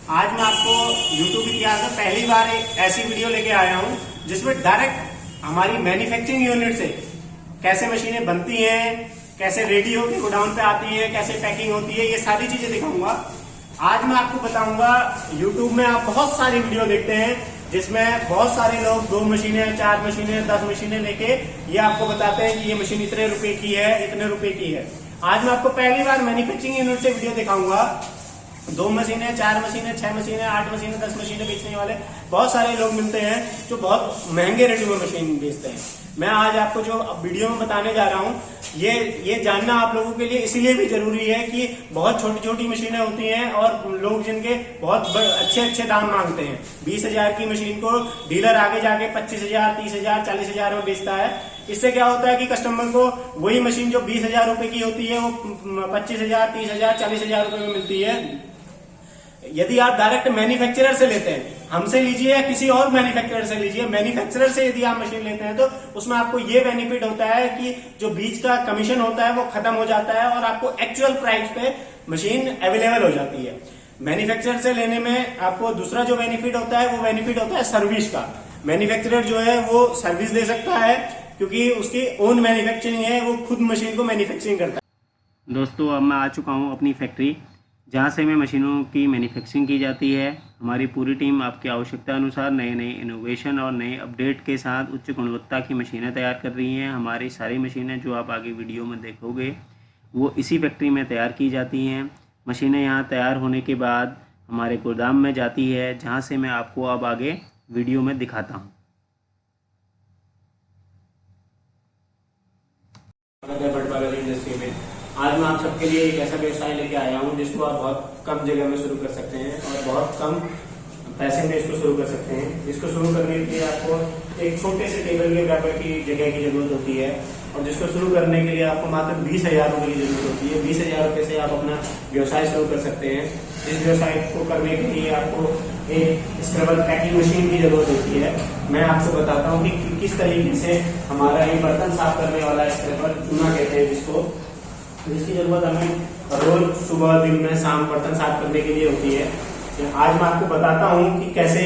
आज मैं आपको YouTube इतिहास में पहली बार एक ऐसी वीडियो लेके आया हूं जिसमें डायरेक्ट हमारी मैन्युफैक्चरिंग यूनिट से कैसे मशीनें बनती हैं, कैसे रेडी होकर गोडाउन पे आती है, कैसे पैकिंग होती है, ये सारी चीजें दिखाऊंगा। आज मैं आपको बताऊंगा, YouTube में आप बहुत सारी वीडियो देखते हैं जिसमें बहुत सारे लोग 2 मशीनें, 4 मशीनें, 10 मशीनें लेके ये आपको बताते हैं कि ये मशीन इतने रुपए की है, इतने रुपए की है। आज मैं आपको पहली बार मैन्युफैक्चरिंग यूनिट से वीडियो दिखाऊंगा। 2 मशीनें, 4 मशीनें, 6 मशीनें, 8 मशीनें, 10 मशीनें बेचने वाले बहुत सारे लोग मिलते हैं जो बहुत महंगे रेट में मशीन बेचते हैं। मैं आज आपको जो वीडियो में बताने जा रहा हूँ ये जानना आप लोगों के लिए इसलिए भी जरूरी है कि बहुत छोटी छोटी मशीनें होती हैं और लोग जिनके बहुत अच्छे दाम मांगते हैं। 20,000 की मशीन को डीलर आगे जाके 25,000, 30,000, 40,000 में बेचता है। इससे क्या होता है कि कस्टमर को वही मशीन जो 20,000 रुपए की होती है वो 25,000, 30,000, 40,000 रुपए में मिलती है। यदि आप डायरेक्ट मैन्युफैक्चरर से लेते हैं, हमसे लीजिए या किसी और मैन्युफैक्चरर से लीजिए, मैन्युफैक्चरर से यदि आप मशीन लेते हैं तो उसमें आपको ये बेनिफिट होता है कि जो बीच का कमीशन होता है वो खत्म हो जाता है और आपको एक्चुअल प्राइस पे मशीन अवेलेबल हो जाती है। मैन्युफैक्चरर से लेने में आपको दूसरा जो बेनिफिट होता है वो बेनिफिट होता है सर्विस का। मैन्युफैक्चरर जो है वो सर्विस दे सकता है क्योंकि उसकी ओन मैन्युफैक्चरिंग है, वो खुद मशीन को मैन्युफैक्चरिंग करता है। दोस्तों, अब मैं आ चुका हूँ अपनी फैक्ट्री जहाँ से मैं मशीनों की मैन्युफैक्चरिंग की जाती है। हमारी पूरी टीम आपकी आवश्यकता अनुसार नए नए इनोवेशन और नए अपडेट के साथ उच्च गुणवत्ता की मशीनें तैयार कर रही हैं। हमारी सारी मशीनें जो आप आगे वीडियो में देखोगे वो इसी फैक्ट्री में तैयार की जाती हैं। मशीनें यहाँ तैयार होने के बाद हमारे गोदाम में जाती है, जहाँ से मैं आपको अब आगे वीडियो में दिखाता हूँ। इंडस्ट्री में आज मैं आप सबके लिए एक ऐसा व्यवसाय लेके आया हूँ जिसको आप बहुत कम जगह में शुरू कर सकते हैं और बहुत कम पैसे में इसको शुरू कर सकते हैं। इसको शुरू करने के लिए आपको एक छोटे से टेबल के बराबर की जगह की जरूरत होती है और जिसको शुरू करने के लिए आपको मात्र 20,000 रुपए की जरूरत होती है। 20,000 रुपए से आप अपना व्यवसाय शुरू कर सकते हैं। इस व्यवसाय को करने के लिए आपको एक स्क्रबर पैकिंग मशीन की जरूरत होती है। मैं आपको बताता हूँ कि किस तरीके से हमारा ये बर्तन साफ करने वाला स्क्रबर चूना कहते हैं जिसकी जरूरत हमें रोज सुबह, दिन में, शाम बर्तन साफ करने के लिए होती है। आज मैं आपको बताता हूँ कि कैसे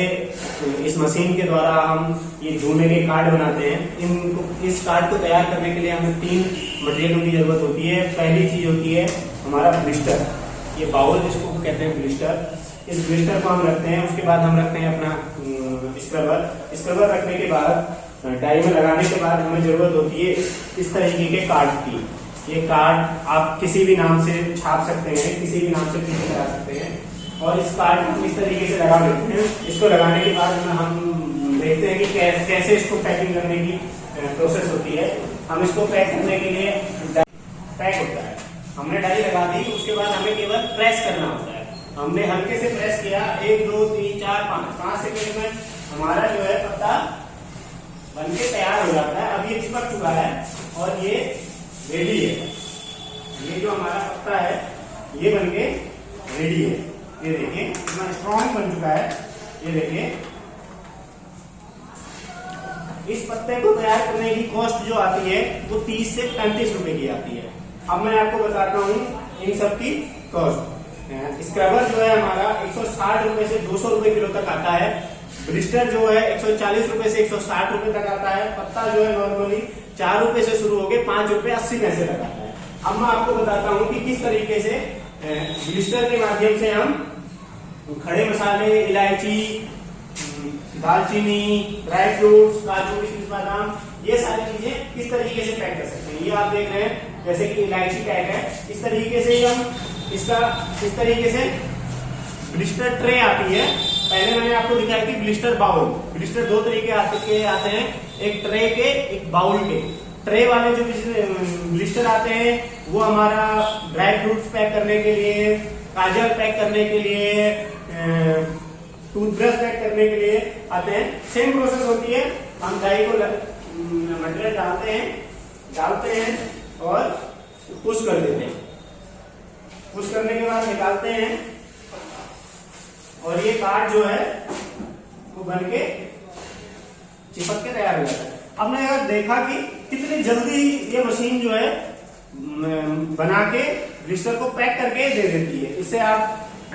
इस मशीन के द्वारा हम ये धोने के कार्ड बनाते हैं। इस कार्ड को तैयार करने के लिए हमें 3 मटेरियलों की जरूरत होती है। पहली चीज होती है हमारा ब्लिस्टर, ये बाउल जिसको कहते हैं ब्लिस्टर। इस ब्लिस्टर को हम रखते हैं। उसके बाद हम रखते हैं अपना स्क्रबर रखने के बाद डाई में लगाने के बाद हमें जरूरत होती है इस तरीके के कार्ड की। ये कार्ड आप किसी भी नाम से छाप सकते हैं, किसी भी नाम से प्रिंट करा सकते हैं और इस कार्ड को इस तरीके से लगा देते हैं। इसको लगाने के बाद हम देखते हैं कि कैसे इसको पैकिंग करने की प्रोसेस होती है। हम इसको पैक करने के लिए पैक होता है, हमने डाई लगा दी, उसके बाद हमें केवल प्रेस करना होता है। हमने हल्के से प्रेस किया, 1, 2, 3, 4, 5 सेकेंड में हमारा जो है पत्ता बनके तैयार हो जाता है। अब ये चिपक चुका है और ये रेडी है। ये जो हमारा पत्ता है ये बनके रेडी है। ये देखिए इतना स्ट्रॉन्ग बन चुका है। ये देखिए, इस पत्ते को तैयार करने की कॉस्ट जो आती है वो 30 से 35 रुपए की आती है। अब मैं आपको बताता हूँ इन सब की कॉस्ट। स्क्रबर जो है हमारा 160 रुपए से 200 रुपए किलो तक आता है। ब्लिस्टर जो है 140 रुपए से 160 रुपए तक आता है। पत्ता जो है नॉर्मली 4 रुपए से शुरू होकर 5 रुपए 80 पैसे तक आता है। अब मैं आपको बताता हूँ कि किस तरीके से ब्लिस्टर के माध्यम से हम खड़े मसाले, इलायची, दालचीनी, ड्राई फ्रूट्स, काजू, किशमिश, बादाम, ये सारी चीजें किस तरीके से पैक कर सकते हैं। ये आप देख रहे हैं जैसे कि इलायची पैक है, इस तरीके से हम इसका इस तरीके से ब्लिस्टर ट्रे आती है। पहले मैंने आपको दिखाई थी ब्लिस्टर बाउल। ब्लिस्टर 2 तरीके आते हैं, एक ट्रे के, एक बाउल के। ट्रे वाले जो ब्लिस्टर आते हैं वो हमारा ड्राई फ्रूट्स पैक करने के लिए, काजल पैक करने के लिए, टूथब्रश पैक करने के लिए आते हैं। सेम प्रोसेस होती है। हम डाई को मटेरियल डालते हैं और पुश कर देते हैं। पुश करने के बाद निकालते हैं और ये कार्ड जो है वो बनके चिपक के तैयार हो जाता है। हमने अगर देखा कि कितनी जल्दी ये मशीन जो है बना के ब्लिस्टर को पैक करके दे देती है। इससे आप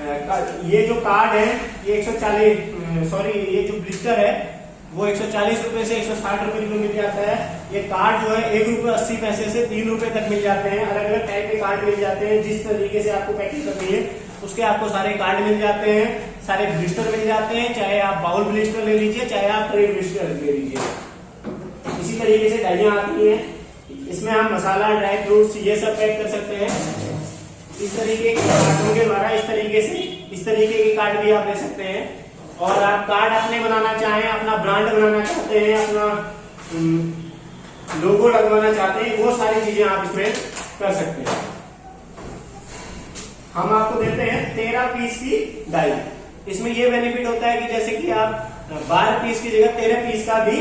ये जो कार्ड है ये 140 सॉरी ये जो ब्लिस्टर है वो 140 रुपए से 160 रुपए किलो मिल जाता है। ये कार्ड जो है 1 रुपए 80 पैसे से 3 रुपए तक मिल जाते हैं। अलग अलग टाइप के कार्ड मिल जाते हैं, जिस तरीके से आपको पैकिंग करनी है उसके आपको सारे कार्ड मिल जाते हैं, सारे ब्लिस्टर मिल जाते हैं। चाहे आप बाउल ब्लिस्टर ले लीजिए, चाहे आप ट्रे ब्लिस्टर ले लीजिए। इसी तरीके से डाइयां आती है, इसमें हम मसाला, ड्राई फ्रूट्स ये सब पैक कर सकते हैं। इस तरीके के कार्डों के द्वारा इस तरीके के कार्ड भी आप ले सकते हैं। और आप कार्ड अपने बनाना चाहें, अपना ब्रांड बनाना चाहते हैं, अपना लोगो लगवाना चाहते हैं, वो सारी चीजें आप इसमें कर सकते हैं। हम आपको देते हैं 13 पीस की डाई। इसमें ये बेनिफिट होता है कि जैसे कि आप 12 पीस की जगह 13 पीस का भी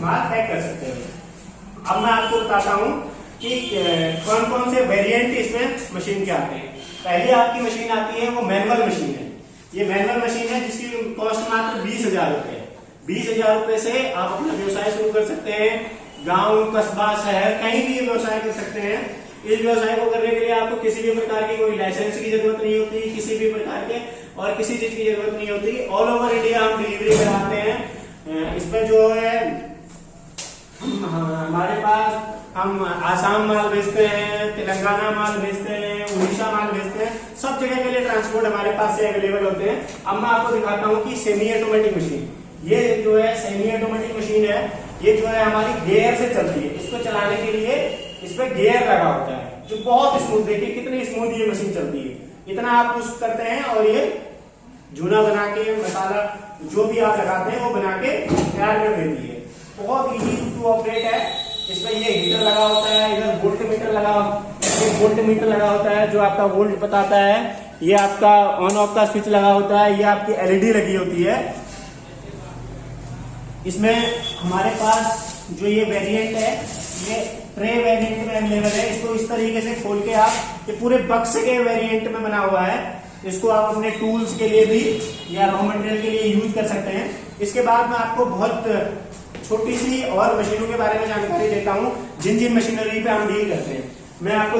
माल पैक कर सकते हैं। अब मैं आपको बताता हूं कि कौन कौन से वेरिएंट इसमें मशीन के आते हैं। पहली आपकी मशीन आती है वो मैनुअल मशीन है। ये मैनुअल मशीन है जिसकी कॉस्ट मात्र 20,000 रुपए है। 20,000 रुपए से आप अपना व्यवसाय शुरू कर सकते हैं। गांव, कस्बा, शहर कहीं भी व्यवसाय कर सकते हैं। इस व्यवसाय को करने के लिए आपको किसी भी प्रकार की कोई लाइसेंस की जरूरत नहीं होती, किसी भी प्रकार के और किसी चीज की जरूरत नहीं होती। ऑल ओवर इंडिया हम डिलीवरी कराते हैं। इसमें जो है हमारे पास हम आसाम माल भेजते हैं, तेलंगाना माल भेजते हैं, उड़ीसा माल भेजते हैं। सब जगह के लिए ट्रांसपोर्ट हमारे पास से अवेलेबल होते हैं। अब मैं आपको दिखाता हूँ कि सेमी ऑटोमेटिक मशीन, ये जो है सेमी ऑटोमेटिक मशीन है, ये जो है हमारी गियर से चलती है। इसको चलाने के लिए इस पे गियर लगा होता है जो बहुत स्मूथ, देखिए कितनी स्मूथ ये मशीन चलती है। इतना आप पुश करते हैं और ये जूना बना के, मसाला जो भी आप लगाते हैं वो बना के तैयार कर देती है। बहुत इजी टू ऑपरेट है। इसमें ये हीटर लगा होता है, इधर वोल्ट मीटर लगा होता है जो आपका वोल्ट बताता है। ये आपका ऑन ऑफ का स्विच लगा होता है, ये आपकी एलईडी लगी होती है। इसमें हमारे पास जो ये वेरिएंट है ये ट्रे वेरिएंट में अवेलेबल है। इसको इस तरीके से खोल के आप, ये पूरे बक्स के वेरिएंट में बना हुआ है। इसको आप अपने टूल्स के लिए भी या रॉ मटेरियल के लिए यूज कर सकते हैं। इसके बाद मैं आपको बहुत छोटी सी और मशीनों के बारे में जानकारी देता हूं जिन मशीनरी पे हम डील करते हैं। मैं आपको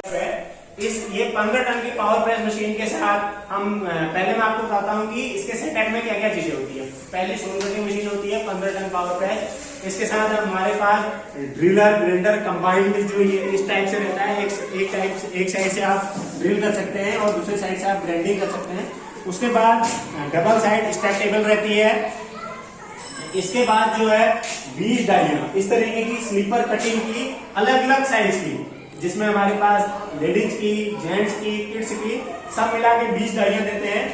ये 15 टन की पावर प्रेस मशीन के साथ हम पहले मैं आपको बताता हूं कि इसके सेटअप में क्या क्या चीजें होती है। पहली सोन कटिंग मशीन होती है 15 टन पावर प्रेस। इसके साथ हमारे पास ड्रिलर, ग्राइंडर कंबाइंड जो ये इस टाइप से रहता है। एक साइड से आप ड्रिल कर सकते हैं और दूसरे साइड से आप ग्राइंडिंग कर सकते हैं। उसके बाद डबल साइड स्टैक टेबल रहती है। इसके बाद जो है 20 डाइयां इस तरीके की स्लीपर कटिंग की अलग अलग साइज की, जिसमें हमारे पास लेडीज की, जेंट्स की, किड्स की सब मिला के 20 डाइयां देते हैं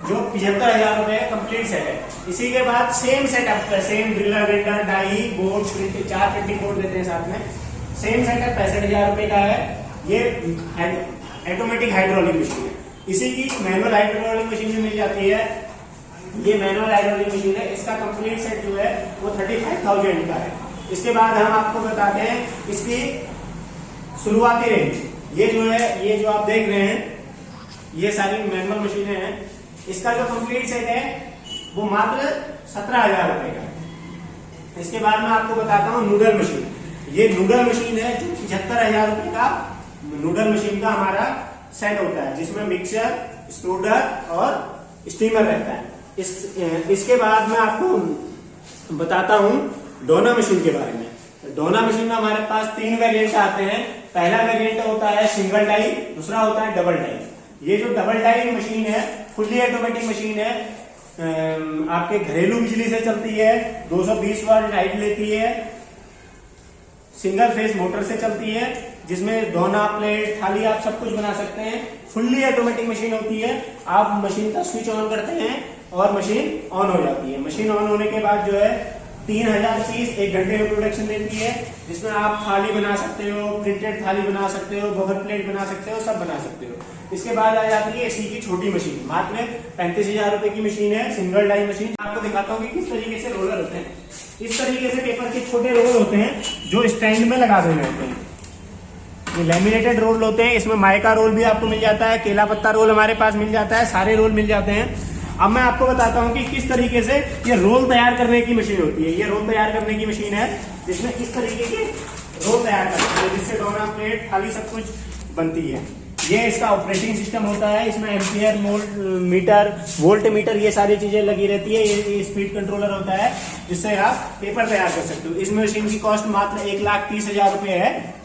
जो 75,000 रुपए कंप्लीट सेट है। इसी के बाद same setup, same driller, grinder, die, board, 4 printing board देते हैं साथ में। सेम सेटअप 65,000 रुपए का है। ये ऑटोमेटिक हाइड्रोलिक मशीन है। इसी की मैनुअल हाइड्रोलिक मशीन भी मिल जाती है। ये मैनुअल हाइड्रोलिक मशीन है। इसका कंप्लीट सेट जो है वो 35,000 का है। इसके बाद हम आपको बताते हैं इसकी शुरुआती रेंज। ये जो है, ये जो आप देख रहे हैं ये सारी मैनुअल मशीनें हैं। इसका जो कंप्लीट सेट है वो मात्र 17,000 रुपए का है। इसके बाद मैं आपको बताता हूँ नूडल मशीन। ये नूडल मशीन है जो 75,000 रुपए का नूडल मशीन का हमारा सेट होता है, जिसमें मिक्सर, स्टूडर और स्टीमर रहता है। इसके बाद मैं आपको बताता हूं डोना मशीन के बारे में। डोना मशीन में हमारे पास 3 वेरिएंट आते हैं। पहला वेरिएंट होता है सिंगल डाई, दूसरा होता है डबल डाई। ये जो डबल डाई मशीन है फुल्ली ऑटोमेटिक मशीन है। आपके घरेलू बिजली से चलती है, 220 वाट लाइट लेती है, सिंगल फेस मोटर से चलती है, जिसमें दोना, प्लेट, थाली आप सब कुछ बना सकते हैं। फुल्ली ऑटोमेटिक मशीन होती है। आप मशीन का स्विच ऑन करते हैं और मशीन ऑन हो जाती है। मशीन ऑन होने के बाद जो है 3000 पीस 1 घंटे में प्रोडक्शन देती है, जिसमें आप थाली बना सकते हो, प्रिंटेड थाली बना सकते हो, बफर प्लेट बना सकते हो, सब बना सकते हो। इसके बाद आ जाती है इसी की छोटी मशीन, मात्र 35,000 रुपए की मशीन है, सिंगल डाई मशीन। आपको दिखाता हूँ कि किस तरीके से रोलर होते हैं। इस तरीके से पेपर के छोटे रोल होते हैं जो स्टैंड में लगा देने होते हैं। ये लैमिनेटेड रोल होते हैं। इसमें माइका रोल भी आपको मिल जाता है, केला पत्ता रोल हमारे पास मिल जाता है, सारे रोल मिल जाते हैं। अब मैं आपको बताता हूं कि किस तरीके से ये रोल तैयार करने की मशीन होती है। ये रोल तैयार करने की मशीन है जिसमें इस तरीके के रोल तैयार करते हैं, जिससे डोना, प्लेट, थाली सब कुछ बनती है। ये इसका ऑपरेटिंग सिस्टम होता है, इसमें एम्पियर मीटर, वोल्ट मीटर, ये सारी चीजें लगी रहती है। ये स्पीड कंट्रोलर होता है जिससे आप पेपर तैयार कर सकते हो। इस मशीन की कॉस्ट मात्र 1,30,000 रुपये है।